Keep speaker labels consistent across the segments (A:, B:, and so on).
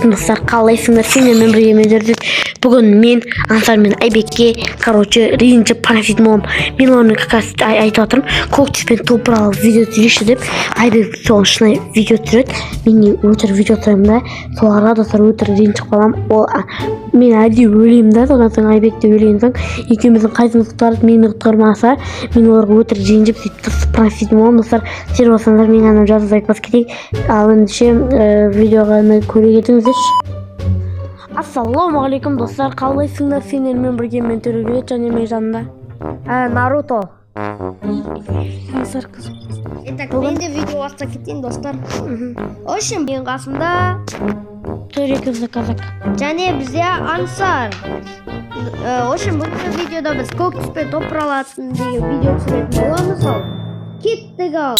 A: болсын достар, қалайсыңдар? Сендермен бірге жүрдік. Бүгін мен Ансар мен Айбекке, ренжіп паразитмон. Мен оны как раз айтып отырмын. Көк түспен топыралы видео түсірейікші деп. Айбек сол шынайы видео түсіреді. Мен өтір видео түсіремін да. Соларға достар өтір ренжіп қаламын. Ол мен әдейі өлеймін да, содан соң Айбекті өлейін соң екеуміздің қайсымыз құтқарады, мені құтқармаса мен оларға өтір ренжіп сөйтіп паразитмон достар. Сіздер болсаңдар мен ғана жазып айтпас кетейік. Ал ендеше видеоға көре кетіңіздерші. Ассалаумағалейкум достар, қалайсыңдар? Сендермен бірге мен Төребек және мен жанымда Наруто.
B: Итак, мен де видео бастап кетейін достар. В общем, мен қасымда
A: Төрекізді казак.
B: және бізде Ансар. В общем, бұл видеода біз көк түспен топыралатын деген видео түсіретін боламыз. Ал кеттік ал.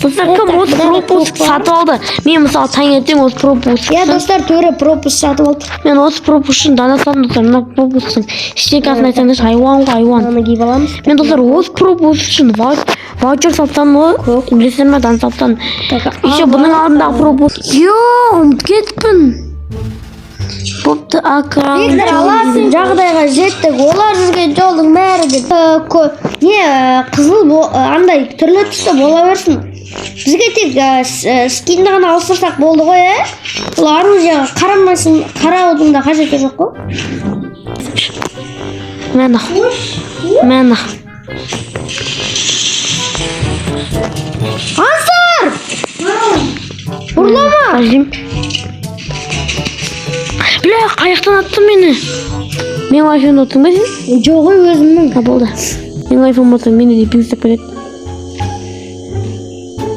A: Достар, кім осы пропуск сатып алды? Мен мысалы таңертең осы пропуск.
B: Достар, Төре пропуск сатып алды.
A: Мен осы пропусктың данасын достар, мына пропусктың ішекасын айтсаңдар, айуан.
B: Оны киіп аламыз.
A: Мен достар осы пропуск үшін ваучер сатсам ғой, білесіздер ме, дан сатсам. Еще бұның алдындағы пропуск. Ұмытып кетіппін. Бопты акран.
B: Аласын жағдайға жеттік. Олар жүрген жолдың бәрі қызыл андай түрлі түсті бола берсін. Бізге тек скинді ғана ауыстырсақ болды ғой, Бұл оружияға қарамайсын, қараудың да қажеті жоқ қой.
A: Мәна.
B: Ансар! Ұрлама!
A: Ажим. Бля, қаяқтан атты мені. Мен айфон отырың ба сен?
B: Жоқ ой, өзімнің.
A: Болды. Мен айфон отырың, мені де пиңстеп келеді.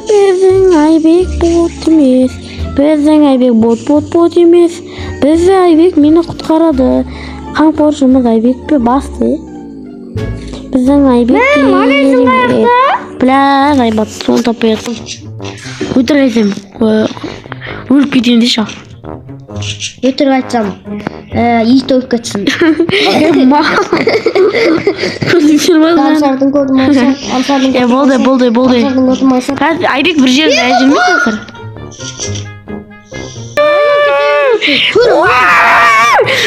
A: Біздің Айбек бот емес. Біздің Айбек бот емес. Біздің Айбек мені құтқарады. Қамқоршымыз Айбек пе басты? Біздің Айбек керемет. Бля, Айбат, соны таппай жатсың. Өтірік айтсам, өліп кетейін деші.
B: Өтірік айтсам, ит өліп кетсін. Ансардың көзім Ансар.
A: Болды. Айбек бір жерде жүрмейді Ансар.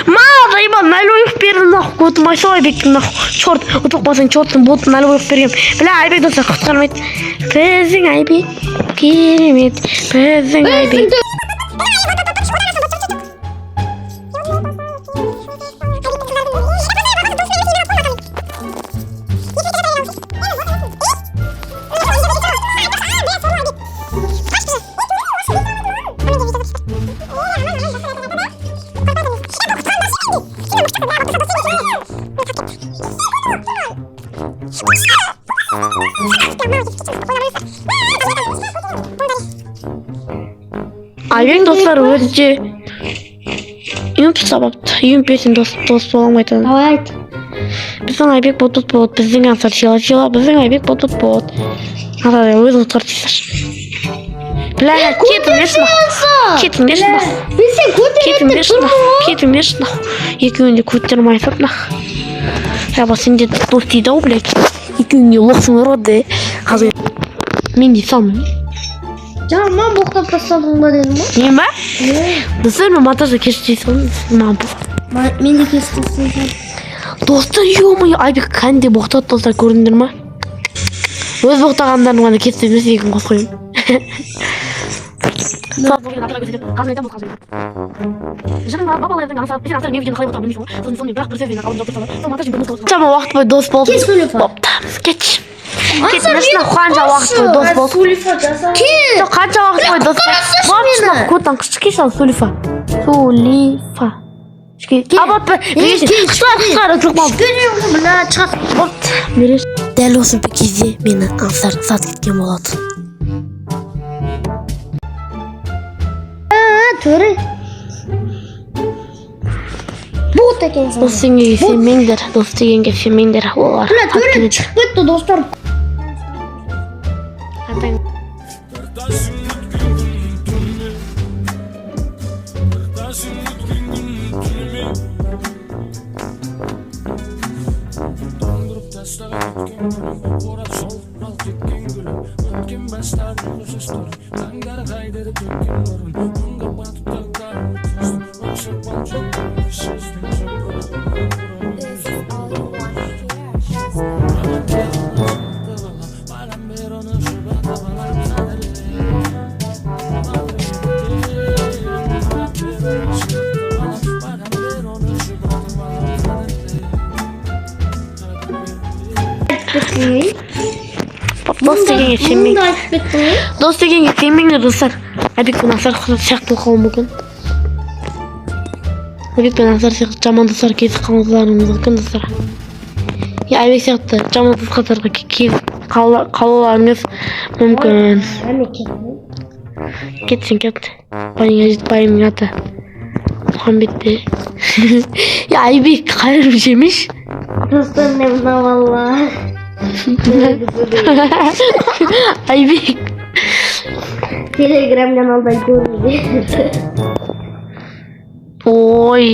A: Мал, Айбан, налоев берді нахуй, көтім айсау Айбектің нахуй. Чорт, ұтық басын чорттың ботын налоев берген. Бля, Айбек достар құтқармайды. Біздің Айбек керемет. Біздің Айбек. Айбек достар өте юмп сабапты. Юмп бесін дос боламайды.
B: Давай айт.
A: Біздің Айбек бот. Біздің Ансар сила. Біздің Айбек бот. Ансар өзің құтқартысыздар. Бля, кетіңдерші нах. Кетіңдерші нах. Екеуін де көттерім айсап нах. Яба сенде дос дейді ау, блядь. Екеуін де лоқсыңдар оды. Қазір мен де самын.
B: Жаңа боқтап тастадың ба дедің ба?
A: Нем ба? Достар, мен монтажда кешірсейсің.
B: Мен де кешірсейсің.
A: Достар, ё-моё, Айбек кәнде боқтады достар, көріндер ма? Өз боқтағандарын ғана кетсе емес егін қосқойым. Қаншама уақыт бойы дос болды. Кетші. Кетмеші қанша уақыт бойы дос болды. Қанша уақыт бойы дос болды. Көттен күшті кеші ал Сулифа. Дәл осы бір кезде мені Ансар сатып кеткен болады.
B: Төре. Бот екенсің.
A: Дос дегенге сенмеңдер. Дос дегенге сенмеңдер. Олар.
B: Бля, Төре шығып кетті достар.
A: Дос дегенге
B: Мұны
A: сенбейді.
B: да айтып кеттің ғой.
A: Дос дегенге сенбеңдер достар. Айбек пен Ансар сияқты қалуы мүмкін. Айбек пен Ансар сияқты жаман достар кезіп қалуларыңыз мүмкін достар. Айбек сияқты жаман достарға кезіп қалуларыңыз мүмкін. Кетсін кет. Байымның аты Мұхаммед бе. Айбек қайырым жемеш.
B: Достар не мына валла.
A: Айбек.
B: Телеграм каналдан көрді.
A: Ой.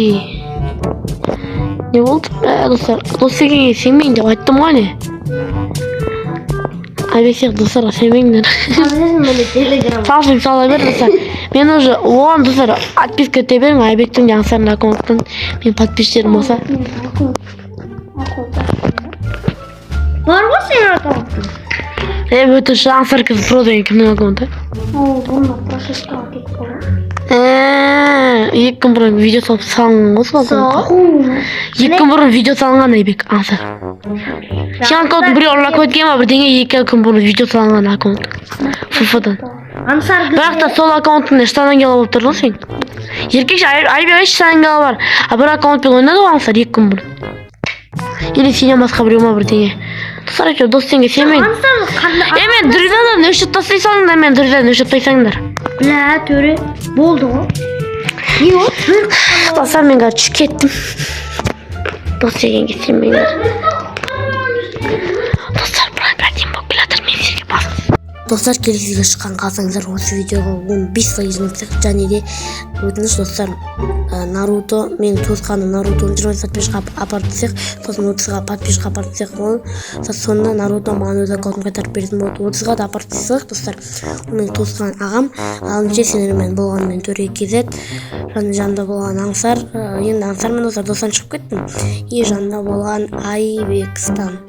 A: Не болды? Достар, дос дегенге сенбейін деп айттым ғой не? Айбек сияқты достарға сенбеңдер.
B: Телеграм.
A: Салшын сала бер достар. Мен уже оған достар подписка ете берің. Айбектің де Ансардың аккаунттан мен подписчитерім болса.
B: Бар ғой сенің аккаунтың?
A: Өтіші Ансар кіз про деген кімнің аккаунты?
B: Бұны прошеткаға кетіп қалды.
A: 2 күн бұрын видео салынған ғой сол аккаунтқа. 2 күн бұрын видео салынған Айбек Ансар. Сен аккаунтын біреу ұрлап кеткен ба бірдеңе 2 күн бұрын видео салынған аккаунт. Фуфадан.
B: Ансар
A: Бірақ та сол аккаунтында штанангела болып тұр ғой сен. Еркекше Айбек штанангела бар. А бір аккаунтпен ойнады ғой Ансар 2 күн бұрын. Или сенен басқа біреу ма бірдеңе. Достар айтып дос дегенге сенбейін. Мен дүрдадан өшіп тастай салыңдар, мен дүрдадан өшіп тастайсаңдар.
B: Бля, төре. Болды ғой. Не болды?
A: Достар мен қазір кеттім. Дос дегенге сенбейіндер. Достар бұлай бәрден болып келатыр, мен сізге басым. Достар келесіге шыққан қалсаңыздар осы видеоға 15 лайк жинапсақ, және де өтініш достар Наруто, мен туысқаным Нарутоны 20 подписчикқа апарып десек, сосын 30-ға подписчикқа апарып десек, сонда Наруто маған өз аккаунтын қайтарып беретін болады. 30-ға да апарып десек достар, мен туысқан ағам, алынша сендермен болғанмен төре кезет, жанында болған Аңсар, енді Аңсармен достар достан шығып кеттім, и жанында болған Айбекстан.